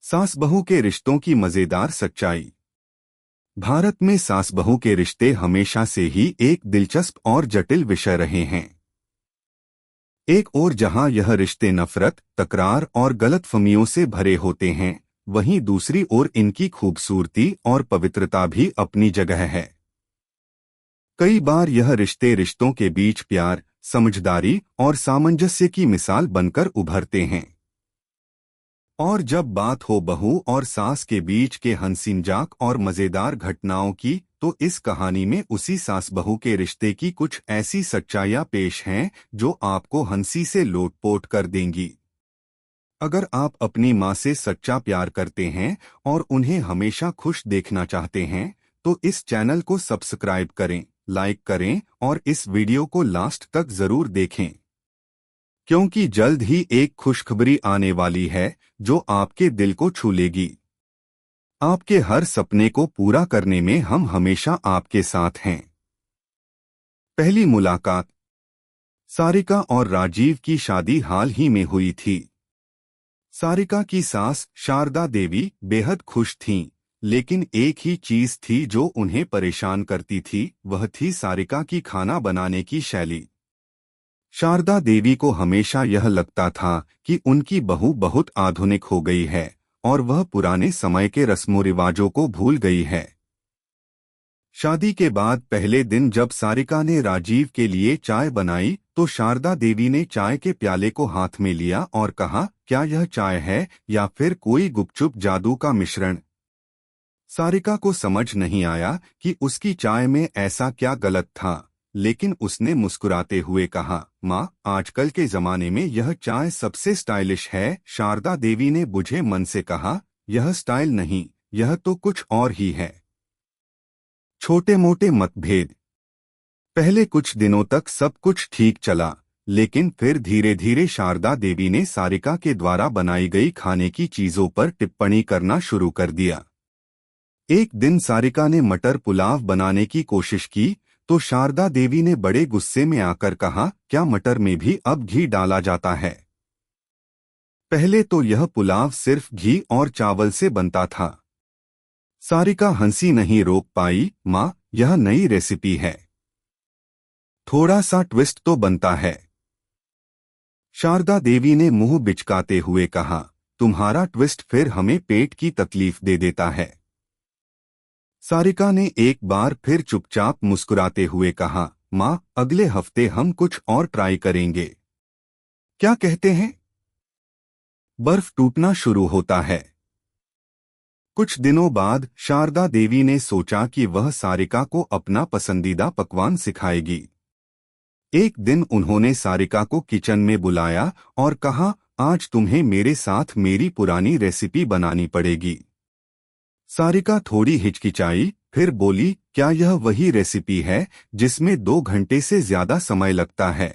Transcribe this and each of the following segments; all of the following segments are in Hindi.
सास बहू के रिश्तों की मजेदार सच्चाई। भारत में सास बहू के रिश्ते हमेशा से ही एक दिलचस्प और जटिल विषय रहे हैं। एक ओर जहां यह रिश्ते नफरत, तकरार और गलतफहमियों से भरे होते हैं, वहीं दूसरी ओर इनकी खूबसूरती और पवित्रता भी अपनी जगह है। कई बार यह रिश्ते रिश्तों के बीच प्यार, समझदारी और सामंजस्य की मिसाल बनकर उभरते हैं। और जब बात हो बहू और सास के बीच के हंसी मजाक और मजेदार घटनाओं की, तो इस कहानी में उसी सास बहू के रिश्ते की कुछ ऐसी सच्चाइयां पेश हैं जो आपको हंसी से लोटपोट कर देंगी। अगर आप अपनी माँ से सच्चा प्यार करते हैं और उन्हें हमेशा खुश देखना चाहते हैं, तो इस चैनल को सब्सक्राइब करें, लाइक करें और इस वीडियो को लास्ट तक जरूर देखें, क्योंकि जल्द ही एक खुशखबरी आने वाली है जो आपके दिल को छू लेगी। आपके हर सपने को पूरा करने में हम हमेशा आपके साथ हैं। पहली मुलाकात। सारिका और राजीव की शादी हाल ही में हुई थी। सारिका की सास शारदा देवी बेहद खुश थीं, लेकिन एक ही चीज थी जो उन्हें परेशान करती थी, वह थी सारिका की खाना बनाने की शैली। शारदा देवी को हमेशा यह लगता था कि उनकी बहू बहुत आधुनिक हो गई है और वह पुराने समय के रस्मों रिवाजों को भूल गई है। शादी के बाद पहले दिन जब सारिका ने राजीव के लिए चाय बनाई, तो शारदा देवी ने चाय के प्याले को हाथ में लिया और कहा, क्या यह चाय है या फिर कोई गुपचुप जादू का मिश्रण? सारिका को समझ नहीं आया कि उसकी चाय में ऐसा क्या गलत था, लेकिन उसने मुस्कुराते हुए कहा, माँ, आजकल के जमाने में यह चाय सबसे स्टाइलिश है। शारदा देवी ने बुझे मन से कहा, यह स्टाइल नहीं, यह तो कुछ और ही है। छोटे मोटे मतभेद। पहले कुछ दिनों तक सब कुछ ठीक चला, लेकिन फिर धीरे धीरे शारदा देवी ने सारिका के द्वारा बनाई गई खाने की चीजों पर टिप्पणी करना शुरू कर दिया। एक दिन सारिका ने मटर पुलाव बनाने की कोशिश की, तो शारदा देवी ने बड़े गुस्से में आकर कहा, क्या मटर में भी अब घी डाला जाता है? पहले तो यह पुलाव सिर्फ घी और चावल से बनता था। सारिका हंसी नहीं रोक पाई, माँ, यह नई रेसिपी है, थोड़ा सा ट्विस्ट तो बनता है। शारदा देवी ने मुंह बिचकाते हुए कहा, तुम्हारा ट्विस्ट फिर हमें पेट की तकलीफ दे देता है। सारिका ने एक बार फिर चुपचाप मुस्कुराते हुए कहा, माँ, अगले हफ्ते हम कुछ और ट्राई करेंगे, क्या कहते हैं? बर्फ टूटना शुरू होता है। कुछ दिनों बाद शारदा देवी ने सोचा कि वह सारिका को अपना पसंदीदा पकवान सिखाएगी। एक दिन उन्होंने सारिका को किचन में बुलाया और कहा, आज तुम्हें मेरे साथ मेरी पुरानी रेसिपी बनानी पड़ेगी। सारिका थोड़ी हिचकिचाई, फिर बोली, क्या यह वही रेसिपी है जिसमें 2 घंटे से ज्यादा समय लगता है?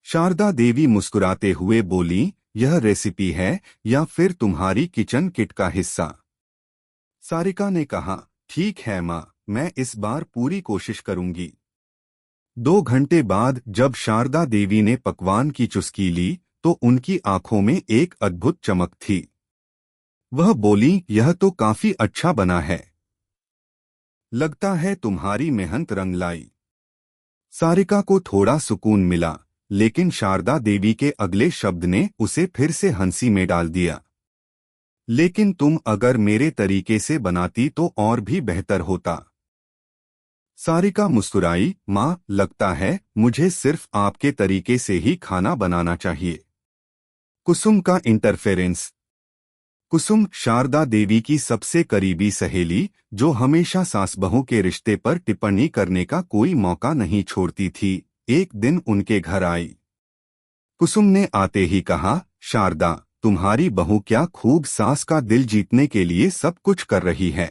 शारदा देवी मुस्कुराते हुए बोली, यह रेसिपी है या फिर तुम्हारी किचन किट का हिस्सा? सारिका ने कहा, ठीक है माँ, मैं इस बार पूरी कोशिश करूंगी। 2 घंटे बाद जब शारदा देवी ने पकवान की चुस्की ली, तो उनकी आंखों में एक अद्भुत चमक थी। वह बोली, यह तो काफी अच्छा बना है, लगता है तुम्हारी मेहनत रंग लाई। सारिका को थोड़ा सुकून मिला, लेकिन शारदा देवी के अगले शब्द ने उसे फिर से हंसी में डाल दिया। लेकिन तुम अगर मेरे तरीके से बनाती तो और भी बेहतर होता। सारिका मुस्कुराई, माँ, लगता है मुझे सिर्फ आपके तरीके से ही खाना बनाना चाहिए। कुसुम का इंटरफेरेंस। कुसुम शारदा देवी की सबसे करीबी सहेली, जो हमेशा सास बहू के रिश्ते पर टिप्पणी करने का कोई मौका नहीं छोड़ती थी, एक दिन उनके घर आई। कुसुम ने आते ही कहा, शारदा, तुम्हारी बहू क्या खूब सास का दिल जीतने के लिए सब कुछ कर रही है।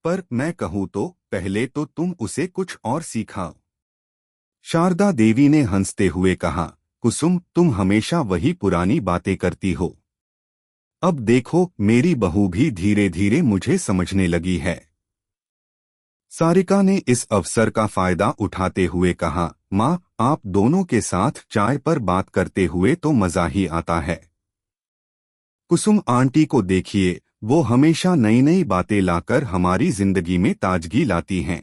पर मैं कहूँ तो पहले तो तुम उसे कुछ और सिखाओ। शारदा देवी ने हंसते हुए कहा, कुसुम, तुम हमेशा वही पुरानी बातें करती हो। अब देखो, मेरी बहू भी धीरे धीरे मुझे समझने लगी है। सारिका ने इस अवसर का फायदा उठाते हुए कहा, माँ, आप दोनों के साथ चाय पर बात करते हुए तो मजा ही आता है। कुसुम आंटी को देखिए, वो हमेशा नई नई बातें लाकर हमारी जिंदगी में ताजगी लाती हैं।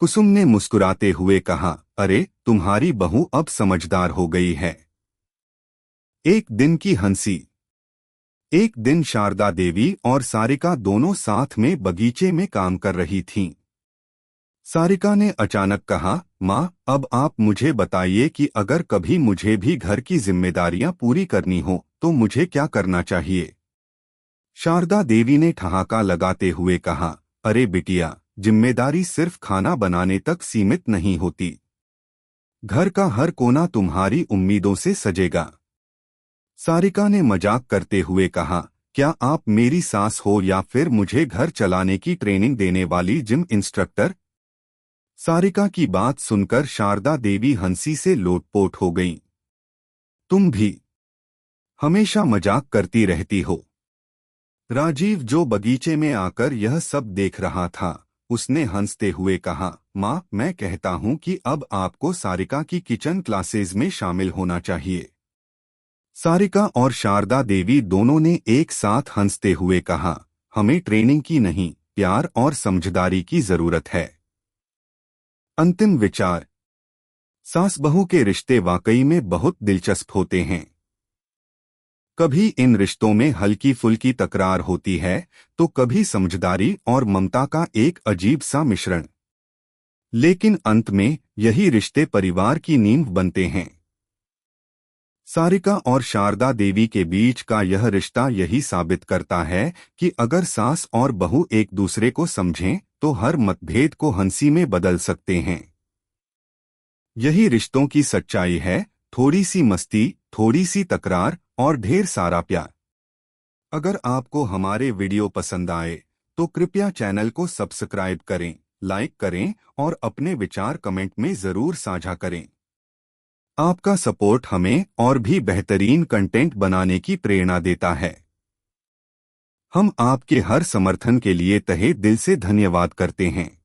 कुसुम ने मुस्कुराते हुए कहा, अरे तुम्हारी बहू अब समझदार हो गई है। एक दिन की हंसी। एक दिन शारदा देवी और सारिका दोनों साथ में बगीचे में काम कर रही थीं। सारिका ने अचानक कहा, माँ, अब आप मुझे बताइए कि अगर कभी मुझे भी घर की जिम्मेदारियां पूरी करनी हो तो मुझे क्या करना चाहिए। शारदा देवी ने ठहाका लगाते हुए कहा, अरे बिटिया, जिम्मेदारी सिर्फ खाना बनाने तक सीमित नहीं होती। घर का हर कोना तुम्हारी उम्मीदों से सजेगा। सारिका ने मजाक करते हुए कहा, क्या आप मेरी सास हो या फिर मुझे घर चलाने की ट्रेनिंग देने वाली जिम इंस्ट्रक्टर। सारिका की बात सुनकर शारदा देवी हंसी से लोटपोट हो गईं। तुम भी हमेशा मजाक करती रहती हो। राजीव, जो बगीचे में आकर यह सब देख रहा था, उसने हंसते हुए कहा, माँ, मैं कहता हूँ कि अब आपको सारिका की किचन क्लासेज में शामिल होना चाहिए। सारिका और शारदा देवी दोनों ने एक साथ हंसते हुए कहा, हमें ट्रेनिंग की नहीं, प्यार और समझदारी की जरूरत है। अंतिम विचार। सास बहू के रिश्ते वाकई में बहुत दिलचस्प होते हैं। कभी इन रिश्तों में हल्की फुल्की तकरार होती है तो कभी समझदारी और ममता का एक अजीब सा मिश्रण। लेकिन अंत में यही रिश्ते परिवार की नींव बनते हैं। सारिका और शारदा देवी के बीच का यह रिश्ता यही साबित करता है कि अगर सास और बहू एक दूसरे को समझें तो हर मतभेद को हंसी में बदल सकते हैं। यही रिश्तों की सच्चाई है, थोड़ी सी मस्ती, थोड़ी सी तकरार और ढेर सारा प्यार। अगर आपको हमारे वीडियो पसंद आए तो कृपया चैनल को सब्सक्राइब करें, लाइक करें और अपने विचार कमेंट में जरूर साझा करें। आपका सपोर्ट हमें और भी बेहतरीन कंटेंट बनाने की प्रेरणा देता है। हम आपके हर समर्थन के लिए तहे दिल से धन्यवाद करते हैं।